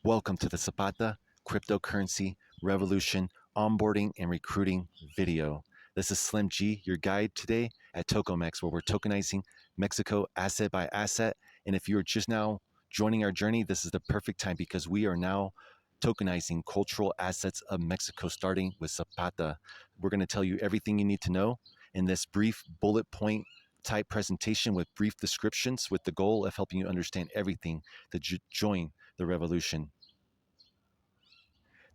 Welcome to the Zapata Cryptocurrency Revolution onboarding and recruiting video. This is Slim G, your guide today at Tokomex, where we're tokenizing Mexico asset by asset. And if you're just now joining our journey, this is the perfect time because we are now tokenizing cultural assets of Mexico, starting with Zapata. We're going to tell you everything you need to know in this brief bullet point type presentation with brief descriptions with the goal of helping you understand everything to join the revolution.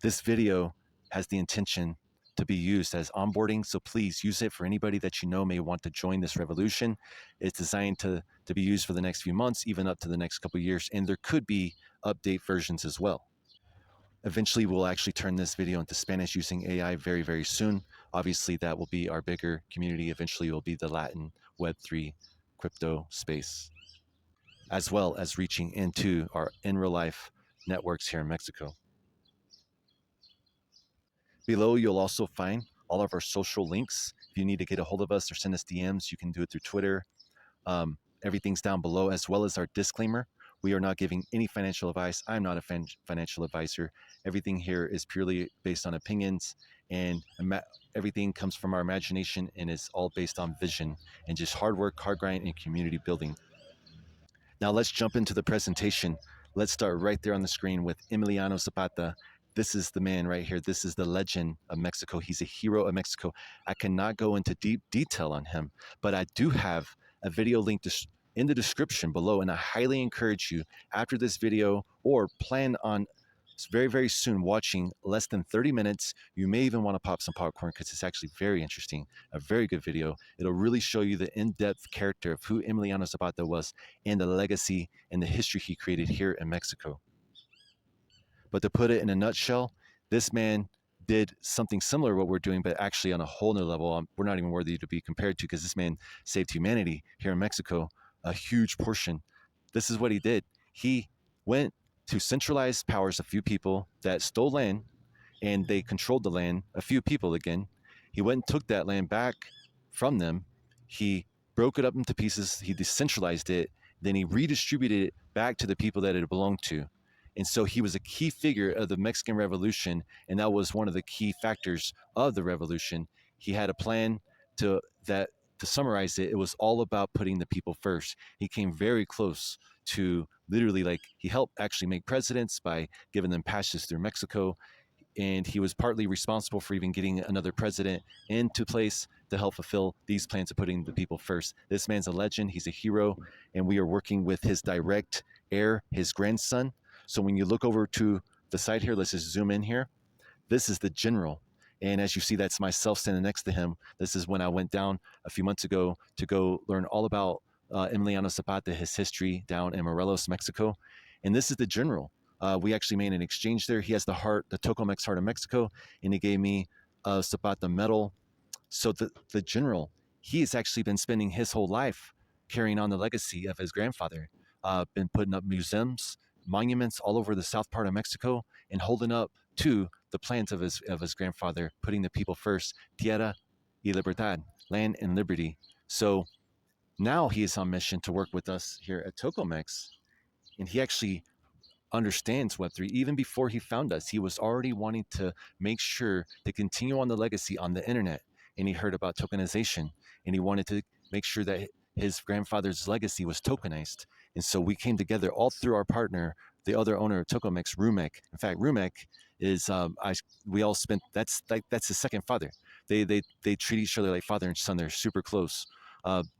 This video has the intention to be used as onboarding, so please use it for anybody that you know may want to join this revolution. It's designed to be used for the next few months, even up to the next couple of years, and there could be update versions as well. Eventually, we'll actually turn this video into Spanish using AI very, very soon. Obviously, that will be our bigger community. Eventually, it will be the Latin Web3 crypto space, as well as reaching into our in real life networks here in Mexico. Below, you'll also find all of our social links. If you need to get a hold of us or send us DMs, you can do it through Twitter. Everything's down below, as well as our disclaimer. We are not giving any financial advice. I'm not a financial advisor. Everything here is purely based on opinions, and everything comes from our imagination and is all based on vision and just hard work, hard grind, and community building. Now let's jump into the presentation. Let's start right there on the screen with Emiliano Zapata. This is the man right here. This is the legend of Mexico. He's a hero of Mexico. I cannot go into deep detail on him, but I do have a video link in the description below, and I highly encourage you after this video or plan on very, very soon watching less than 30 minutes. You may even want to pop some popcorn because it's actually very interesting, a very good video. It'll really show you the in-depth character of who Emiliano Zapata was and the legacy and the history he created here in Mexico. But to put it in a nutshell, this man did something similar to what we're doing, but actually on a whole nother level. We're not even worthy to be compared to, because this man saved humanity here in Mexico, a huge portion. This is what he did. He went to centralized powers, a few people that stole land, and they controlled the land, a few people again. He went and took that land back from them. He broke it up into pieces. He decentralized it. Then he redistributed it back to the people that it belonged to. And so he was a key figure of the Mexican Revolution, and that was one of the key factors of the revolution. He had a plan to summarize it. It was all about putting the people first. He came very close to literally, like, he helped actually make presidents by giving them passes through Mexico. And he was partly responsible for even getting another president into place to help fulfill these plans of putting the people first. This man's a legend. He's a hero. And we are working with his direct heir, his grandson. So when you look over to the side here, let's just zoom in here. This is the general. And as you see, that's myself standing next to him. This is when I went down a few months ago to go learn all about Emiliano Zapata, his history down in Morelos, Mexico. And this is the general. We actually made an exchange there. He has the Tokomex heart of Mexico, and he gave me a Zapata medal. So the general, he has actually been spending his whole life carrying on the legacy of his grandfather, been putting up museums, monuments all over the south part of Mexico, and holding up to the plans of his grandfather, putting the people first, tierra y libertad, land and liberty. So now he is on mission to work with us here at Tokomex, and he actually understands Web3. Even before he found us, he was already wanting to make sure to continue on the legacy on the internet, and he heard about tokenization, and he wanted to make sure that his grandfather's legacy was tokenized. And so we came together all through our partner, the other owner of Tokomex, Rumek. In fact, Rumek is we all spent that's his second father. They treat each other like father and son. They're super close.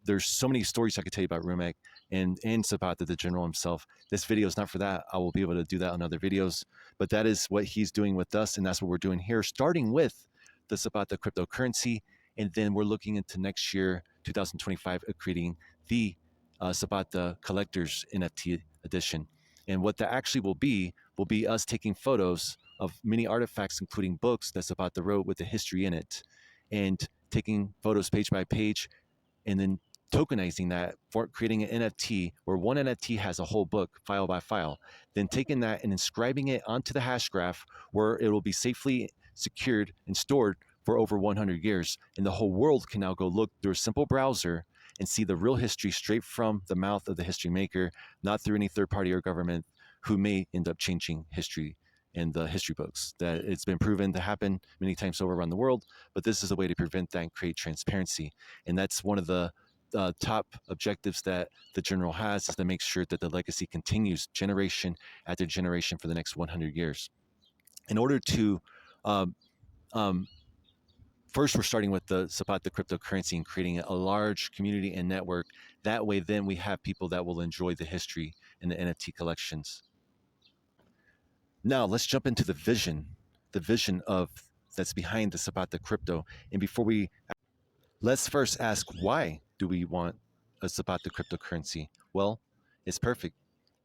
There's so many stories I could tell you about Rumek and Zapata, the general himself. This video is not for that. I will be able to do that on other videos, but that is what he's doing with us, and that's what we're doing here, starting with the Zapata cryptocurrency, and then we're looking into next year, 2025, creating the Zapata Collector's NFT edition. And what that actually will be us taking photos of many artifacts, including books that Zapata wrote with the history in it, and taking photos page by page, and then tokenizing that for creating an NFT where one NFT has a whole book file by file, then taking that and inscribing it onto the hash graph where it will be safely secured and stored for over 100 years. And the whole world can now go look through a simple browser and see the real history straight from the mouth of the history maker, not through any third party or government who may end up changing history in the history books. That it's been proven to happen many times over around the world, but this is a way to prevent that and create transparency. And that's one of the top objectives that the general has, is to make sure that the legacy continues generation after generation for the next 100 years. In order to um, um, first, we're starting with the Zapata cryptocurrency and creating a large community and network. That way, then we have people that will enjoy the history and the NFT collections. Now, let's jump into the vision of that's behind the Zapata crypto. And before we let's first ask, why do we want a Zapata cryptocurrency? Well, it's perfect.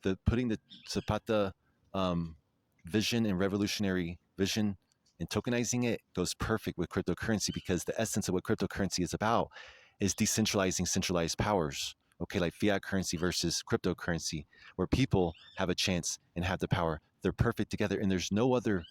The putting the Zapata um, vision and revolutionary vision and tokenizing it goes perfect with cryptocurrency, because the essence of what cryptocurrency is about is decentralizing centralized powers. Okay, like fiat currency versus cryptocurrency, where people have a chance and have the power. They're perfect together, and there's no other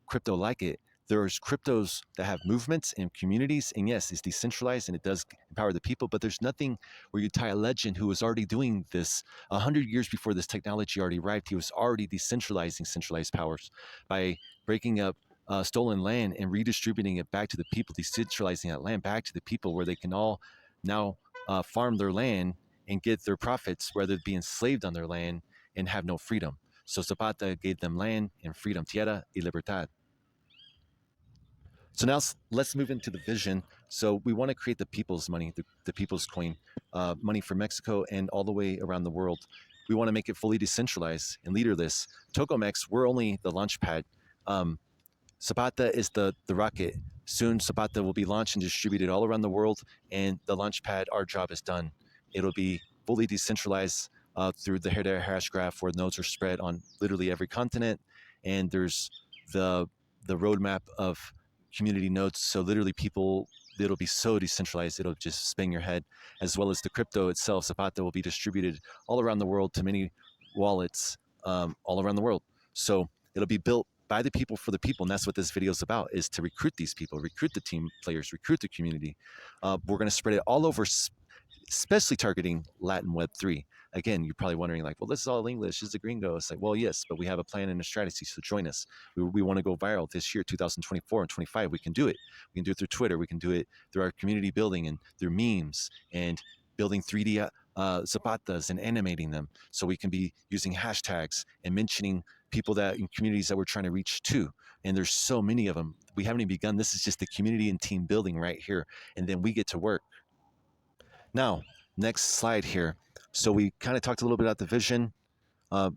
crypto like it. There's cryptos that have movements and communities, and yes, it's decentralized and it does empower the people, but there's nothing where you tie a legend who was already doing this 100 years before this technology already arrived. He was already decentralizing centralized powers by breaking up stolen land and redistributing it back to the people, decentralizing that land back to the people, where they can all now farm their land and get their profits, rather than be enslaved on their land and have no freedom. So Zapata gave them land and freedom, tierra y libertad. So now let's move into the vision. So we want to create the people's money, the people's coin, money for Mexico and all the way around the world. We want to make it fully decentralized and leaderless. Tokomex, we're only the launch pad. Um, Zapata is the rocket. Soon, Zapata will be launched and distributed all around the world, and the launch pad, our job is done. It'll be fully decentralized through the hair-to-hair hash graph, where nodes are spread on literally every continent, and there's the the roadmap of community nodes. So literally, people, it'll be so decentralized, it'll just spin your head. As well as the crypto itself, Zapata will be distributed all around the world to many wallets all around the world. So it'll be built by the people for the people, and that's what this video is about: is to recruit these people, recruit the team players, recruit the community. We're going to spread it all over, especially targeting Latin Web3. Again, you're probably wondering, like, well, this is all English. This is a gringo. It's like, well, yes, but we have a plan and a strategy. So join us. We want to go viral this year, 2024 and 25. We can do it. We can do it through Twitter. We can do it through our community building and through memes and building 3D zapatas and animating them. So we can be using hashtags and mentioning people that in communities that we're trying to reach too. And there's so many of them. We haven't even begun. This is just the community and team building right here. And then we get to work. Now, next slide here. So we kind of talked a little bit about the vision. Uh,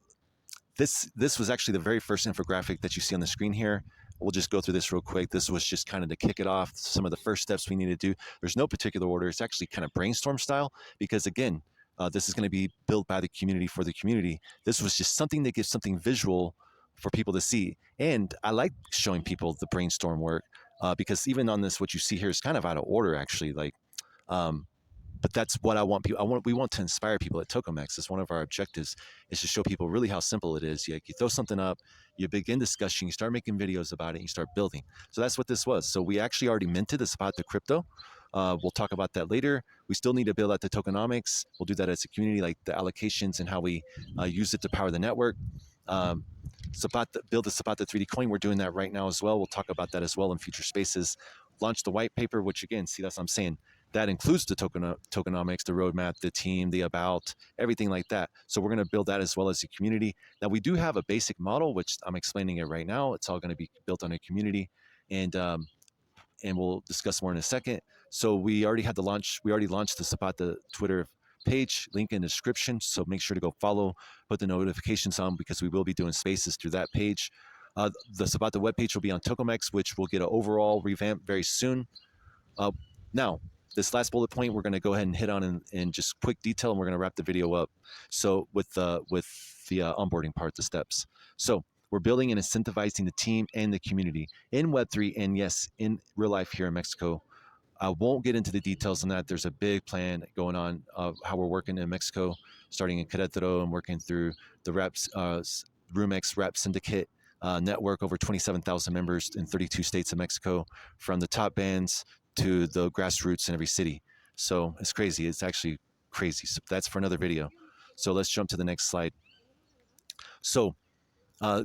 this was actually the very first infographic that you see on the screen here. We'll just go through this real quick. This was just kind of to kick it off, some of the first steps we need to do. There's no particular order. It's actually kind of brainstorm style, because again, this is going to be built by the community for the community. This was just something that gives something visual for people to see. And I like showing people the brainstorm work, because even on this, what you see here is kind of out of order, actually. Like, um, but that's what I want people. We want to inspire people at Tokomex. It's one of our objectives, is to show people really how simple it is. You throw something up, you begin discussion, you start making videos about it, and you start building. So that's what this was. So we actually already minted the Zapata crypto. We'll talk about that later. We still need to build out the tokenomics. We'll do that as a community, like the allocations and how we use it to power the network. Um, Zapata, build the Zapata 3D coin. We're doing that right now as well. We'll talk about that as well in future spaces. Launch the white paper, which again, see, that's what I'm saying. That includes the tokenomics, the roadmap, the team, the about, everything like that. So we're going to build that as well as the community. Now, we do have a basic model, which I'm explaining it right now. It's all going to be built on a community, and we'll discuss more in a second. So we already had the launch. We already launched the Zapata Twitter page, link in the description. So make sure to go follow, put the notifications on, because we will be doing spaces through that page. The Zapata webpage will be on Tokomex, which will get an overall revamp very soon. Now, this last bullet point, we're going to go ahead and hit on in just quick detail, and we're going to wrap the video up. So with the onboarding part, the steps. So we're building and incentivizing the team and the community in Web3, and yes, in real life here in Mexico. I won't get into the details on that. There's a big plan going on of how we're working in Mexico, starting in Querétaro and working through the reps, Rumex Rep Syndicate network, over 27,000 members in 32 states of Mexico, from the top bands to the grassroots in every city. So it's crazy. It's actually crazy. So that's for another video. So let's jump to the next slide. So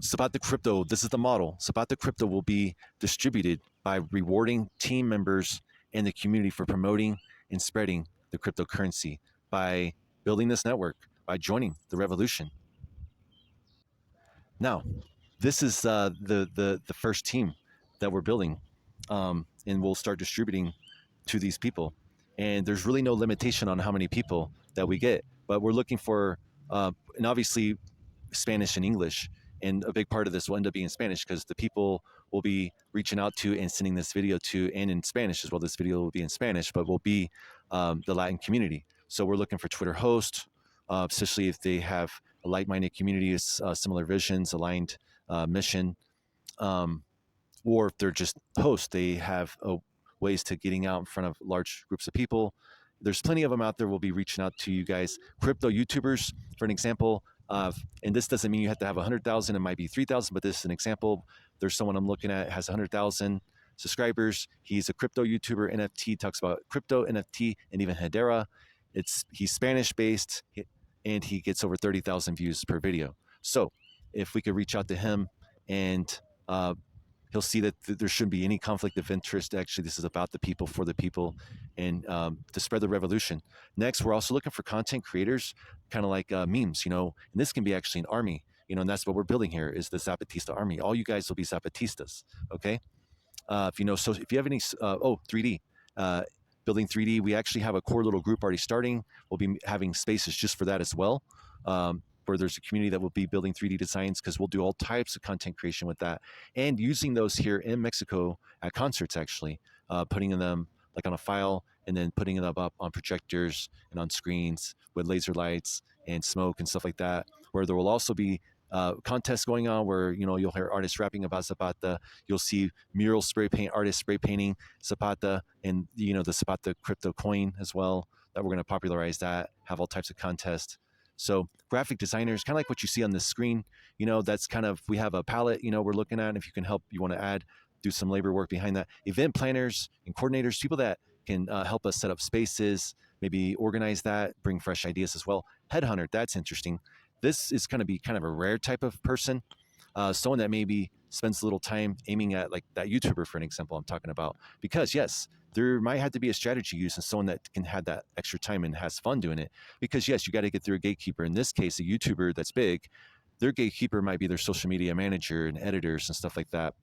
Zapata Crypto, this is the model. Zapata Crypto will be distributed by rewarding team members and the community for promoting and spreading the cryptocurrency by building this network, by joining the revolution. Now, this is the first team that we're building, and we'll start distributing to these people. And there's really no limitation on how many people that we get, but we're looking for, and obviously Spanish and English. And a big part of this will end up being Spanish because the people will be reaching out to and sending this video to, and in Spanish as well. This video will be in Spanish, but will be the Latin community. So we're looking for Twitter hosts, especially if they have a like-minded community, similar visions, aligned mission, um, or if they're just hosts, they have ways to getting out in front of large groups of people. There's plenty of them out there. We'll be reaching out to you guys. Crypto YouTubers, for an example, and this doesn't mean you have to have 100,000. It might be 3,000, but this is an example. There's someone I'm looking at has 100,000 subscribers. He's a crypto YouTuber, NFT, talks about crypto, NFT, and even Hedera. He's Spanish based, and he gets over 30,000 views per video. So if we could reach out to him and he'll see that there shouldn't be any conflict of interest. Actually, this is about the people, for the people, and to spread the revolution. Next, we're also looking for content creators, kind of like memes, and this can be actually an army, and that's what we're building here is the Zapatista army. All you guys will be Zapatistas, okay? So if you have any, 3D, uh, building 3D, we actually have a core little group already starting. We'll be having spaces just for that as well. Where there's a community that will be building 3D designs because we'll do all types of content creation with that and using those here in Mexico at concerts, actually, putting them like on a file and then putting them up on projectors and on screens with laser lights and smoke and stuff like that, where there will also be contests going on where you'll hear artists rapping about Zapata. You'll see mural spray paint artists spray painting Zapata and the Zapata crypto coin as well. That we're going to popularize that. Have all types of contests. So graphic designers, kind of like what you see on the screen, that's kind of we have a palette. We're looking at. And if you can help, you want to add, do some labor work behind that. Event planners and coordinators, people that can help us set up spaces, maybe organize that, bring fresh ideas as well. Headhunter, that's interesting. This is going to be kind of a rare type of person, someone that maybe spends a little time aiming at like that YouTuber, for an example, I'm talking about. Because yes, there might have to be a strategy used and someone that can have that extra time and has fun doing it. Because yes, you got to get through a gatekeeper. In this case, a YouTuber that's big, their gatekeeper might be their social media manager and editors and stuff like that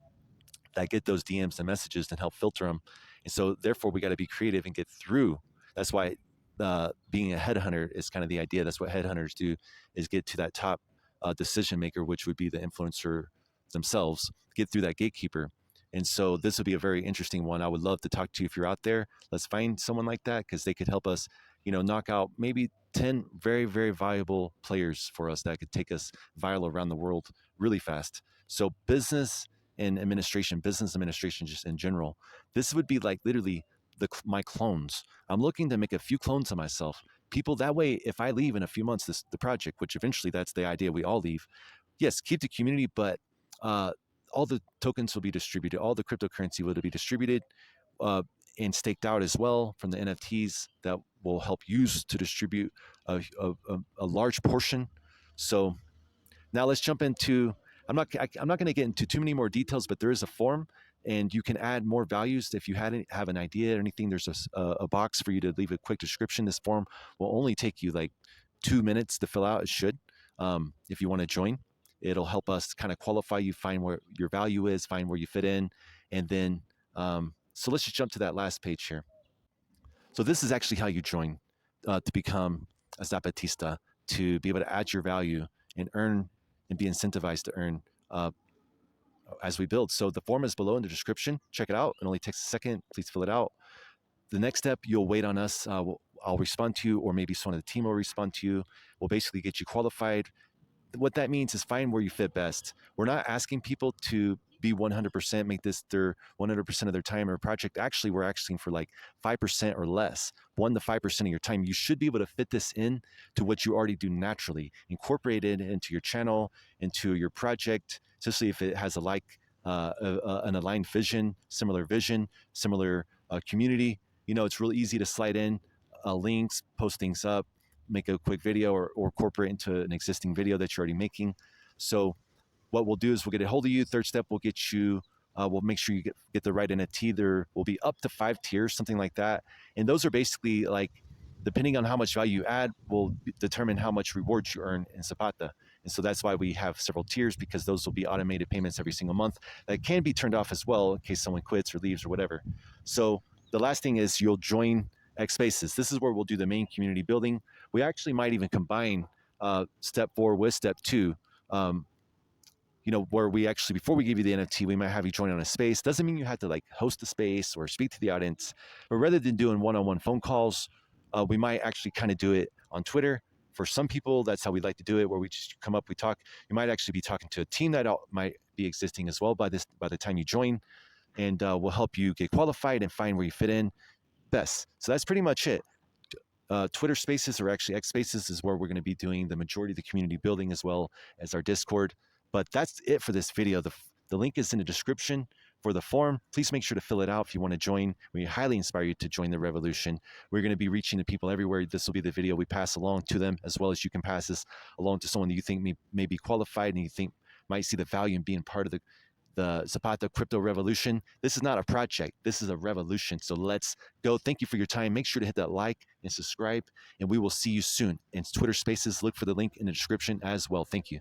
get those DMs and messages and help filter them. And so therefore we got to be creative and get through. That's why being a headhunter is kind of the idea. That's what headhunters do, is get to that top decision maker, which would be the influencer themselves, get through that gatekeeper. And so this would be a very interesting one. I would love to talk to you if you're out there. Let's find someone like that because they could help us, knock out maybe 10 very, very valuable players for us that could take us viral around the world really fast. So business administration, just in general, this would be like literally my clones. I'm looking to make a few clones of myself. People that way, if I leave in a few months, the project, which eventually that's the idea, we all leave. Yes, keep the community, but uh, all the tokens will be distributed. All the cryptocurrency will be distributed uh, and staked out as well from the NFTs that will help use to distribute a large portion. So now let's jump into. I'm not going to get into too many more details, but there is a form, and you can add more values if you have an idea or anything. There's a box for you to leave a quick description. This form will only take you like 2 minutes to fill out. It should, if you want to join. It'll help us kind of qualify you, find where your value is, find where you fit in, and then. So let's just jump to that last page here. So this is actually how you join to become a Zapatista, to be able to add your value and earn and be incentivized to earn as we build. So the form is below in the description. Check it out. It only takes a second. Please fill it out. The next step, you'll wait on us. I'll respond to you, or maybe someone on the team will respond to you. We'll basically get you qualified. What that means is find where you fit best. We're not asking people to be 100%, make this their 100% of their time or project. Actually, we're asking for like 5% or less, 1 to 5% of your time. You should be able to fit this in to what you already do naturally, incorporate it into your channel, into your project, especially if it has an aligned vision, similar community. It's really easy to slide in links, post things up, make a quick video or incorporate into an existing video that you're already making. So what we'll do is we'll get a hold of you. Third step, we'll get you. We'll make sure you get the right NFT. There will be up to 5 tiers, something like that, and those are basically like, depending on how much value you add, will determine how much rewards you earn in Zapata. And so that's why we have several tiers, because those will be automated payments every single month that can be turned off as well in case someone quits or leaves or whatever. So the last thing is you'll join X Spaces. This is where we'll do the main community building. We actually might even combine step 4 with step 2. Um, where we actually, before we give you the NFT, we might have you join on a space. Doesn't mean you have to like host a space or speak to the audience, but rather than doing one-on-one phone calls, we might actually kind of do it on Twitter. For some people, that's how we like to do it, where we just come up, we talk. You might actually be talking to a team that might be existing as well by the time you join, and we'll help you get qualified and find where you fit in best. So that's pretty much it. Twitter Spaces, or actually X Spaces, is where we're going to be doing the majority of the community building, as well as our Discord. But that's it for this video. The link is in the description for the form. Please make sure to fill it out if you want to join. We highly inspire you to join the revolution. We're going to be reaching the people everywhere. This will be the video we pass along to them, as well as you can pass this along to someone that you think may be qualified and you think might see the value in being part of the Zapata crypto revolution. This is not a project. This is a revolution. So let's go. Thank you for your time. Make sure to hit that like and subscribe, and we will see you soon. In Twitter Spaces, look for the link in the description as well. Thank you.